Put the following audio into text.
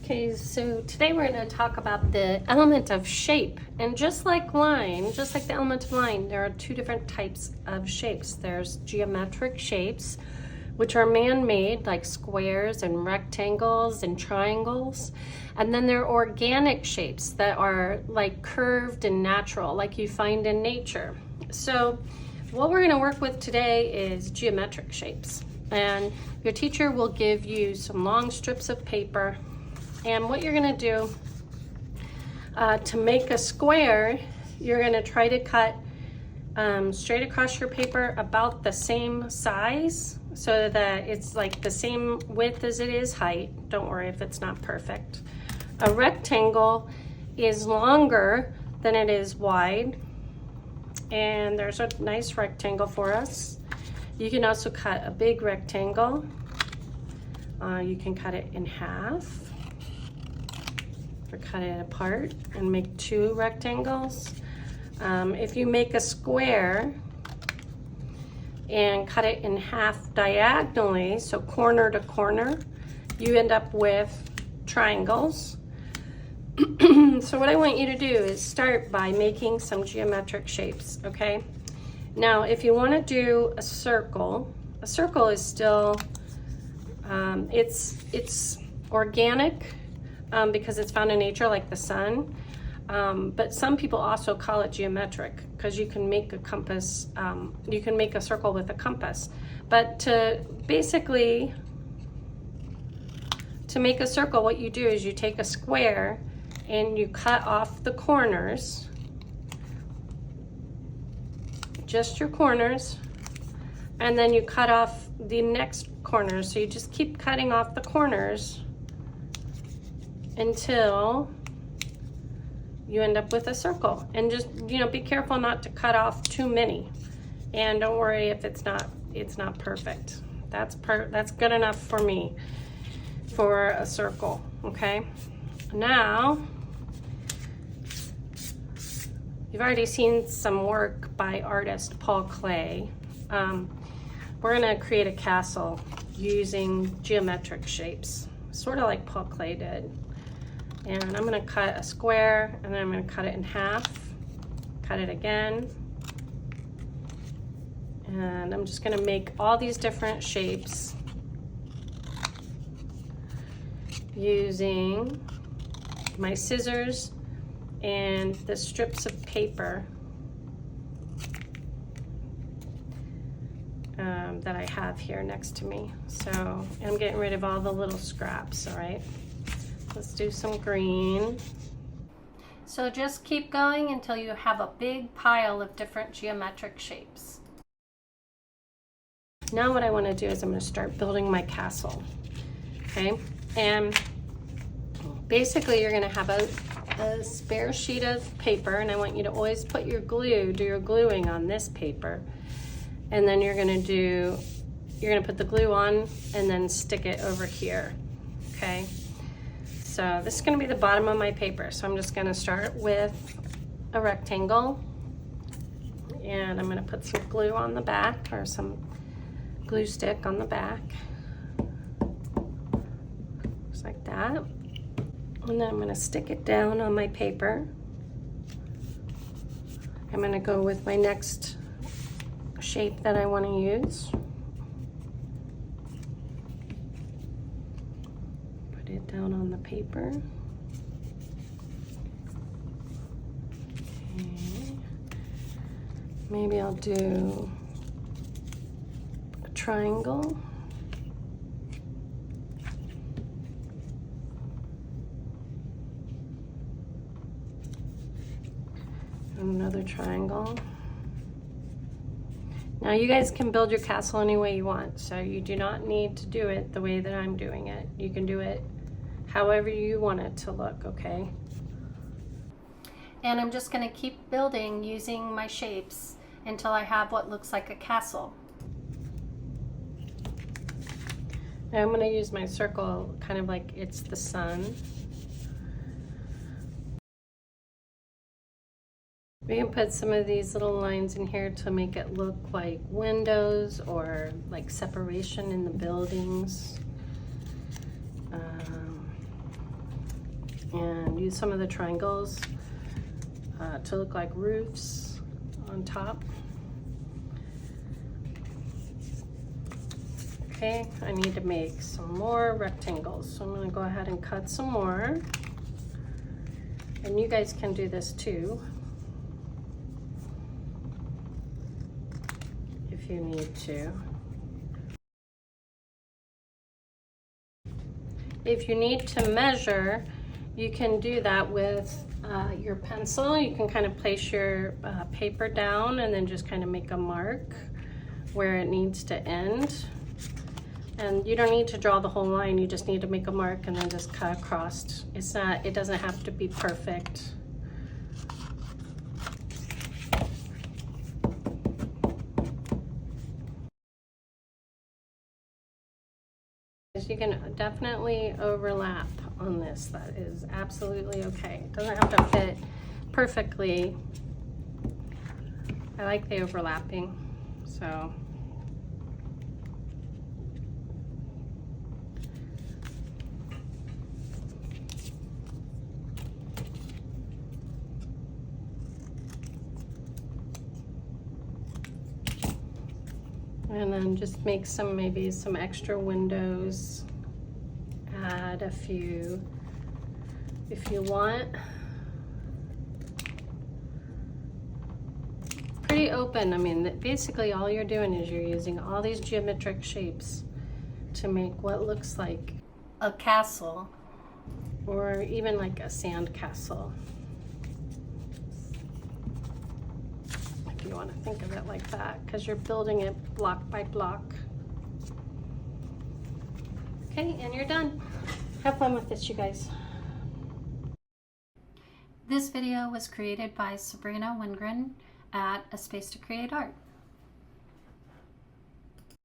Okay, so today we're going to talk about the element of shape. And just like line, just like the element of line, there are two different types of shapes. There's geometric shapes, which are man-made, like squares and rectangles and triangles. And then there are organic shapes that are like curved and natural, like you find in nature. So what we're going to work with today is geometric shapes. And your teacher will give you some long strips of paper. And what you're going to do to make a square, you're going to try to cut straight across your paper about the same size so that it's like the same width as it is height. Don't worry if it's not perfect. A rectangle is longer than it is wide. And there's a nice rectangle for us. You can also cut a big rectangle. You can cut it in half. Or cut it apart and make two rectangles. If you make a square and cut it in half diagonally, so corner to corner, you end up with triangles. So what I want you to do is start by making some geometric shapes, okay? Now, if you want to do a circle is still, it's organic, because it's found in nature, like the sun. But some people also call it geometric because you can make a compass, you can make a circle with a compass. But to make a circle, what you do is you take a square and you cut off the corners, just your corners, and then you cut off the next corners. So you just keep cutting off the corners until you end up with a circle. And just, you know, be careful not to cut off too many. And don't worry if it's not perfect. That's good enough for me for a circle, okay? Now, you've already seen some work by artist Paul Klee. We're gonna create a castle using geometric shapes, sort of like Paul Klee did. And I'm gonna cut a square, and then I'm gonna cut it in half, cut it again. And I'm just gonna make all these different shapes using my scissors and the strips of paper that I have here next to me. So I'm getting rid of all the little scraps, all right? Let's do some green. So just keep going until you have a big pile of different geometric shapes. Now what I want to do is I'm going to start building my castle. Okay, and basically you're going to have a spare sheet of paper, and I want you to always put your glue, do your gluing on this paper, and then you're going to put the glue on and then stick it over here. Okay. So this is going to be the bottom of my paper. So I'm just going to start with a rectangle, and I'm going to put some glue on the back, or some glue stick on the back, just like that. And then I'm going to stick it down on my paper. I'm going to go with my next shape that I want to use. It down on the paper. Okay. Maybe I'll do a triangle. And another triangle. Now you guys can build your castle any way you want, so you do not need to do it the way that I'm doing it. You can do it however you want it to look, okay? And I'm just going to keep building using my shapes until I have what looks like a castle. Now I'm going to use my circle kind of like it's the sun. We can put some of these little lines in here to make it look like windows or like separation in the buildings. and use some of the triangles to look like roofs on top. Okay, I need to make some more rectangles, so I'm going to go ahead and cut some more. And you guys can do this too, if you need to. If you need to measure, you can do that with your pencil. You can kind of place your paper down and then just kind of make a mark where it needs to end. And you don't need to draw the whole line, you just need to make a mark and then just cut across. It doesn't have to be perfect. You can definitely overlap on this. That is absolutely okay. It doesn't have to fit perfectly. I like the overlapping, so. And then just make maybe some extra windows. Add a few if you want. Pretty open. I mean, basically all you're doing is you're using all these geometric shapes to make what looks like a castle, or even like a sand castle. You want to think of it like that, because you're building it block by block. Okay, and you're done. Have fun with this, you guys. This video was created by Sabrina Wingren at A Space to Create Art.